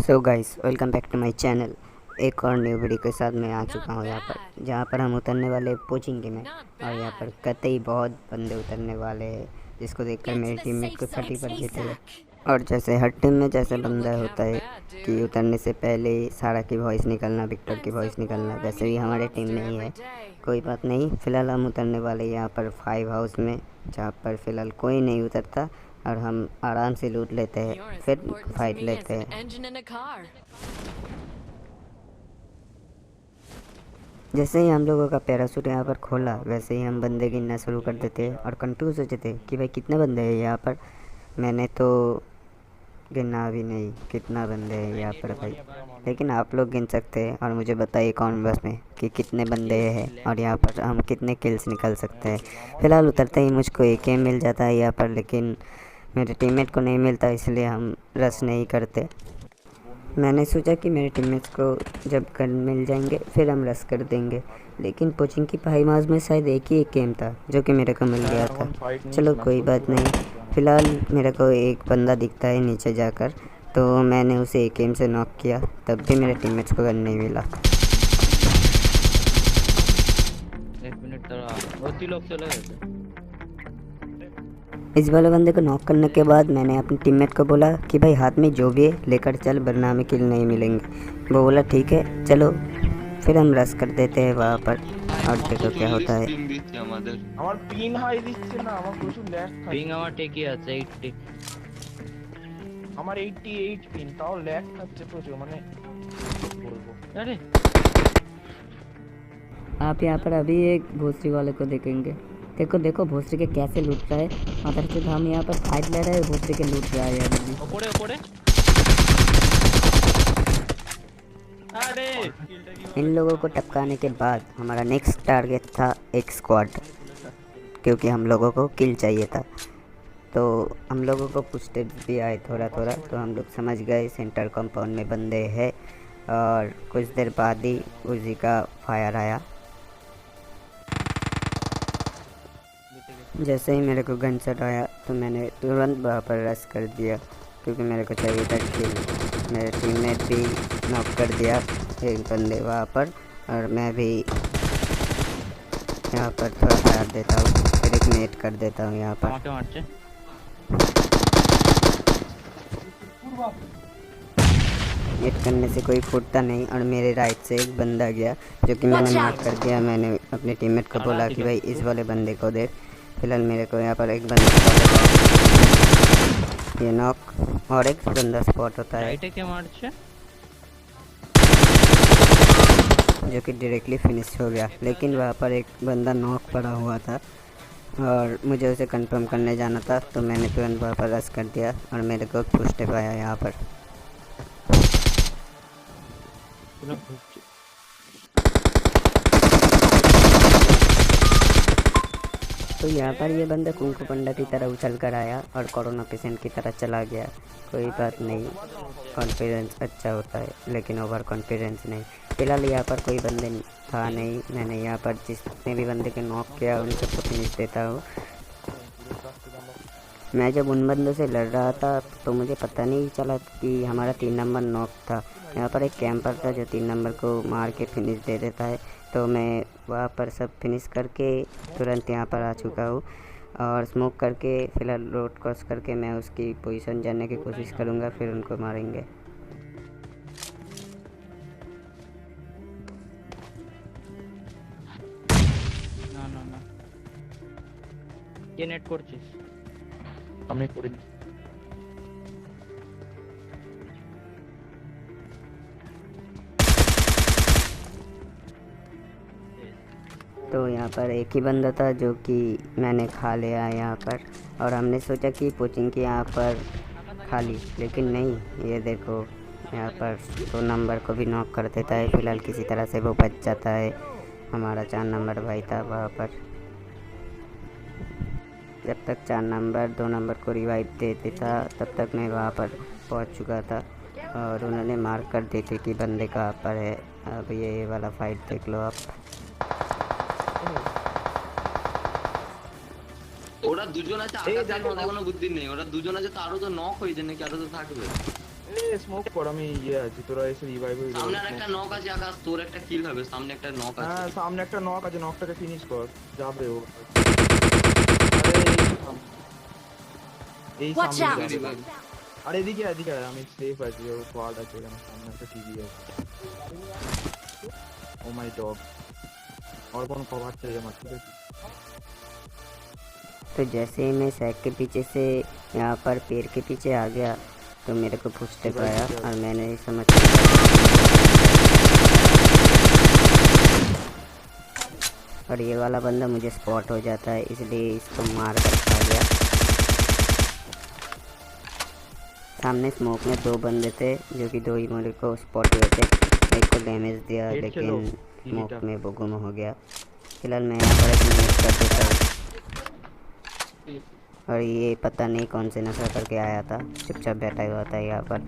So guys welcome back to my channel. एक और new video के साथ मैं आ चुका हूँ यहाँ पर, जहाँ पर हम उतरने वाले पोचिंग में। और यहाँ पर कतई बहुत बंदे उतरने वाले हैं, जिसको देखकर मेरी टीममेट को फटी पड़ देती है। और जैसे हर टीम में जैसे बंदा होता है कि उतरने से पहले ही सारा की वॉइस निकलना, विक्टर की वॉइस निकलना, वैसे भी हमारे टीम में ही है। कोई बात नहीं, फ़िलहाल हम उतरने वाले यहाँ पर 5 हाउस में, जहाँ पर फ़िलहाल कोई नहीं उतरता और हम आराम से लूट लेते हैं, फिर फाइट लेते हैं। जैसे ही हम लोगों का पैराशूट यहाँ पर खोला, वैसे ही हम बंदे गिनना शुरू कर देते हैं और कंफ्यूज हो जाते कि भाई कितने बंदे हैं यहाँ पर। मैंने तो गिना भी नहीं कितना बंदे हैं यहाँ पर भाई, लेकिन आप लोग गिन सकते हैं और मुझे बताइए कमेंट बॉक्स में कि कितने बंदे हैं और यहाँ पर हम कितने किल्स निकल सकते हैं। फ़िलहाल उतरते ही मुझको एक एम मिल जाता है यहाँ पर, लेकिन मेरे टीममेट को नहीं मिलता, इसलिए हम रश नहीं करते। मैंने सोचा कि मेरे टीममेट्स को जब गन मिल जाएंगे फिर हम रश कर देंगे, लेकिन कोचिंग की पाईमाज में शायद एक ही एक गेम था जो कि मेरे को मिल गया था। चलो कोई बात नहीं, फ़िलहाल मेरे को एक बंदा दिखता है नीचे जाकर, तो मैंने उसे एक गेम से नॉक किया, तब भी मेरे टीममेट्स को गन नहीं मिला। एक मिनट बहुत ही लोग चले गए। इस वाले बंदे को नॉक करने के बाद मैंने अपने टीममेट को बोला कि भाई हाथ में जो भी है लेकर चल, वरना हमें किल नहीं मिलेंगे। वो बोला ठीक है चलो, फिर हम रश कर देते हैं वहाँ पर और देखो क्या होता है। আমার পিন হাই দিচ্ছে না, আমার প্রচুর ল্যাগ খাচ্ছে। পিং আমার ঠিকই আছে 80। আমার 88 পিন, তাও ল্যাগ খাচ্ছে প্রচুর, মানে বলবো। अरे आप यहाँ पर अभी एक भोसरी वाले को देखेंगे। देखो देखो भोसरी के कैसे लूट रहा है, मतलब से हम यहाँ पर फाइट ले रहे हैं, भोसरी के लूट रहा है अभी। ऊपर ऊपर अरे इन लोगों को टपकाने के बाद हमारा नेक्स्ट टारगेट था एक स्क्वाड, क्योंकि हम लोगों को किल चाहिए था। तो हम लोगों को कुछ टिप्स भी आए थोड़ा थोड़ा, तो हम लोग समझ गए सेंटर कंपाउंड में बंदे हैं। और कुछ देर बाद ही उसी का फायर आया। जैसे ही मेरे को गन शॉट आया तो मैंने तुरंत वहाँ पर रश कर दिया, क्योंकि मेरे को चाहिए था किल। मेरे टीममेट भी नॉक कर दिया एक बंदे वहाँ पर, और मैं भी यहाँ पर थोड़ा फायर देता हूँ, फिर एक नेट कर देता हूँ यहाँ पर। আমাকে মারছে। नेट करने से कोई फूटता नहीं, और मेरे राइट से एक बंदा गया जो कि मैंने मार्क कर दिया। मैंने अपने टीममेट को बोला कि भाई इस वाले बंदे को देख। फिलहाल मेरे को यहाँ पर एक बंदा ये नॉक और एक बंदा स्पॉट होता है রাইটে কে মারছে? जो कि डायरेक्टली फिनिश हो गया, लेकिन वहाँ पर एक बंदा नॉक पड़ा हुआ था और मुझे उसे कंफर्म करने जाना था, तो मैंने तुरंत वहाँ पर रश कर दिया और मेरे को पुश पाया यहाँ पर। পুরো ঘুরছে। तो यहाँ पर ये बंदा कुंकू पंडा की तरह उछल कर आया और कोरोना पेशेंट की तरह चला गया। कोई बात नहीं, कॉन्फिडेंस अच्छा होता है, लेकिन ओवर कॉन्फिडेंस नहीं। फ़िलहाल यहाँ पर कोई बंदे था नहीं। मैंने यहाँ पर जितने भी बंदे के नॉक किया उन सबको फिनिश देता हूँ। मैं जब उन बंदों से लड़ रहा था तो मुझे पता नहीं चला कि हमारा 3 नंबर नॉक था। यहाँ पर एक कैंपर था जो 3 नंबर को मार के फिनिश दे देता है, तो मैं वहाँ पर सब फिनिश करके तुरंत यहाँ पर आ चुका हूँ और स्मोक करके फ़िलहाल रोड क्रॉस करके मैं उसकी पोजीशन जानने की कोशिश करूँगा, फिर उनको मारेंगे। না না না কে নেট করছিস? আমি করিনি। तो यहाँ पर एक ही बंदा था जो कि मैंने खा लिया यहाँ पर, और हमने सोचा कि कोचिंग की यहाँ पर खाली, लेकिन नहीं, ये देखो यहाँ पर 2 नंबर को भी नॉक कर देता है। फ़िलहाल किसी तरह से वो बच जाता है। हमारा 4 नंबर भाई था वहाँ पर। जब तक 4 नंबर 2 नंबर को रिवाइव दे देता तब तक मैं वहाँ पर पहुँच चुका था, और उन्होंने मार्क कर दी थी कि बंदे कहाँ पर है। अब ये वाला फाइट देख लो आप। ওরা দুজন আছে, আকাশের মাথায় কোনো বুদ্ধি নেই। ওরা দুজন আছে, তো আরো তো নক হয়ে যায় নাকি, আরো তো থাকবে। এ স্মোক কর, আমি ইয়ে আছি, তোরা এসে রিভাইভ হয়ে সামনে আর একটা নক আছে আকাশ, তোর একটা কিল হবে, সামনে একটা নক আছে। হ্যাঁ সামনে একটা নক আছে, নকটাকে ফিনিশ কর, যাবে ও। এই Watch সামনে out! যাবে। আর এদিকে এদিকে আয়, আমি সেফ আছি, ও কোয়াড আছে এখানে, সামনে একটা টিভি আছে। ও মাই ডগ, और कौन कवर चाहिए मत ठीक है। तो जैसे ही मैं सैक के पीछे से यहाँ पर पेड़ के पीछे आ गया तो मेरे को पूछते पाया और मैंने समझ और ये वाला बंदा मुझे स्पॉट हो जाता है, इसलिए इसको मार कर खा गया। सामने स्मोक में 2 बंदे थे जो कि 2 ही मेरे को स्पॉट हुए थे। एक को डैमेज दिया लेकिन स्मोक में वो गुम हो गया। फिलहाल मैं यहाँ पर एक मिनट कर देता हूँ। और ये पता नहीं कौन से नशा करके आया था, चुपचाप बैठा हुआ था यहाँ पर,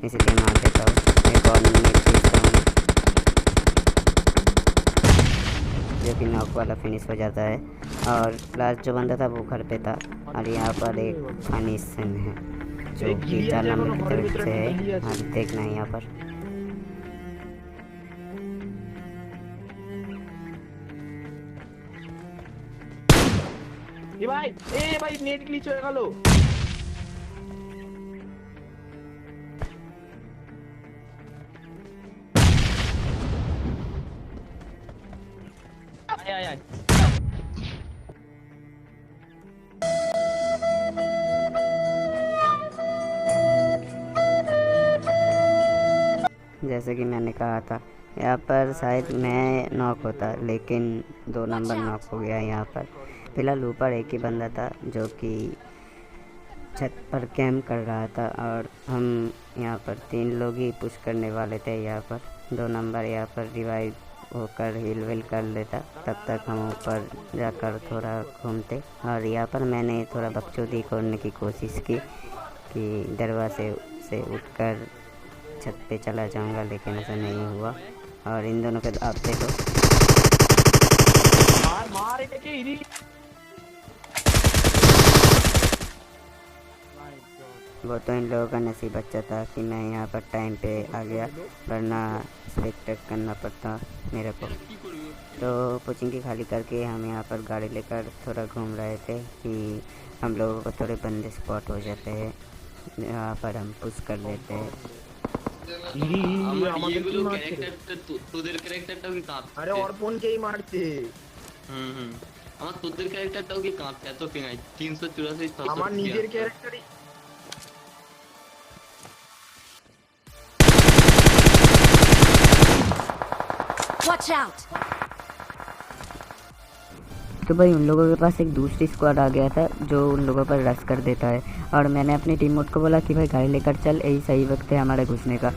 इसलिए मार देता हूँ। एक और मिनट खींचता हूँ जो कि नॉक वाला फिनिश हो जाता है। और लास्ट जो बंदा था वो घर पे था। और यहाँ पर एक फनी सीन है जो कि 4 नंबर की तरफ से है, हाँ देखना है यहाँ पर। এ ভাই নেট গ্লিচ হয়ে গেল। आय आय आय जैसे कि मैंने कहा था यहाँ पर शायद मैं नॉक होता लेकिन 2 नंबर नॉक हो गया यहाँ पर। फिलहाल ऊपर एक ही बंदा था जो कि छत पर कैम्प कर रहा था और हम यहाँ पर 3 लोग ही पुश करने वाले थे। यहाँ पर 2 नंबर यहाँ पर रिवाइव होकर हिल विल कर लेता, तब तक हम ऊपर जाकर थोड़ा घूमते। और यहाँ पर मैंने थोड़ा बकचोदी करने की कोशिश की कि दरवाजे से उठकर छत पे चला जाऊंगा, लेकिन ऐसा नहीं हुआ। और इन दोनों के आप देखो, मार এটাকে ইরি। वो तो इन लोगों का नसीब अच्छा था कि मैं यहाँ पर टाइम पे आ गया, वरना स्पेक्टेट करना पड़ता मेरे को। तो कोचिंग खाली करके हम यहाँ पर गाड़ी लेकर थोड़ा घूम रहे थे कि हम लोगों को थोड़े बंदे स्पॉट हो जाते हैं, यहाँ पर हम पुश कर लेते हैं। ইরি আমার আমাকে কি এগুলো মারছে? ক্যারেক্টারটা তোদের ক্যারেক্টারটাও কি কাঁপছে? আরে অর্পণকেই মারছে। হুম আমার তোদের ক্যারেক্টারটাও কি কাঁপছে? এত পিঙাই 384 আমার নিজের ক্যারেক্টারই। Watch out! तो भाई उन लोगों के पास एक दूसरी स्क्वाड आ गया था जो उन लोगों पर रश कर देता है। और मैंने अपनी टीममेट को बोला कि भाई गाड़ी लेकर चल, यही सही वक्त है हमारे घुसने का,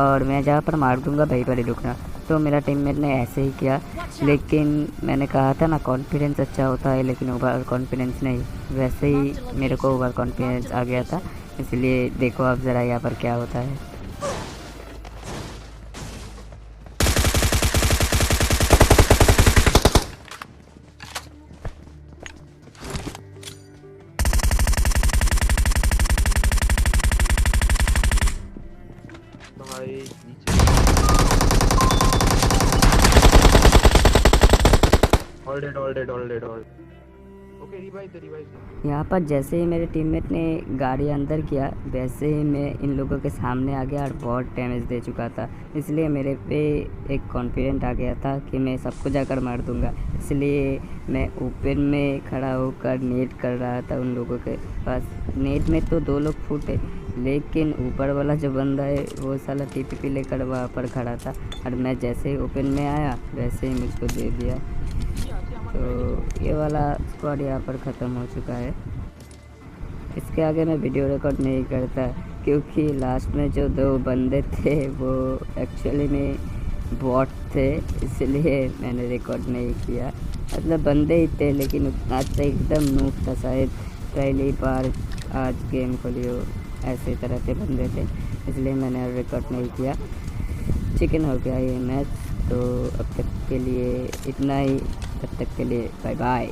और मैं जहाँ पर मार दूंगा वहीं पर ही रुकना। तो मेरा टीममेट ने ऐसे ही किया, लेकिन मैंने कहा था ना कॉन्फिडेंस अच्छा होता है लेकिन ओवर कॉन्फिडेंस नहीं, वैसे ही मेरे को ओवर कॉन्फिडेंस आ गया था। इसलिए देखो आप ज़रा यहाँ पर क्या होता है। भाई ऑल डेड ओके रिवाइव। यहाँ पर जैसे ही मेरे टीममेट ने गाड़ी अंदर किया वैसे ही मैं इन लोगों के सामने आ गया और बहुत डैमेज दे चुका था। इसलिए मेरे पे एक कॉन्फिडेंट आ गया था कि मैं सबको जाकर मार दूंगा। इसलिए मैं ओपन में खड़ा होकर नेट कर रहा था उन लोगों के पास। नेट में तो 2 लोग फूटे, लेकिन ऊपर वाला जो बंदा है वो साला टीपीपी लेकर वहाँ पर खड़ा था और मैं जैसे ही ओपन में आया वैसे ही मुझको दे दिया। तो ये वाला स्क्वाड यहाँ पर ख़त्म हो चुका है। इसके आगे मैं वीडियो रिकॉर्ड नहीं करता क्योंकि लास्ट में जो 2 बंदे थे वो एक्चुअली में बॉट थे, इसलिए मैंने रिकॉर्ड नहीं किया। मतलब बंदे ही थे लेकिन उतना तो एकदम नूब था, शायद पहली बार आज गेम खोली हो, ऐसे तरह के बंदे थे, इसलिए मैंने रिकॉर्ड नहीं किया। चिकन हो गया ये मैच। तो अब तक के लिए इतना ही, तब तक के लिए बाय बाय।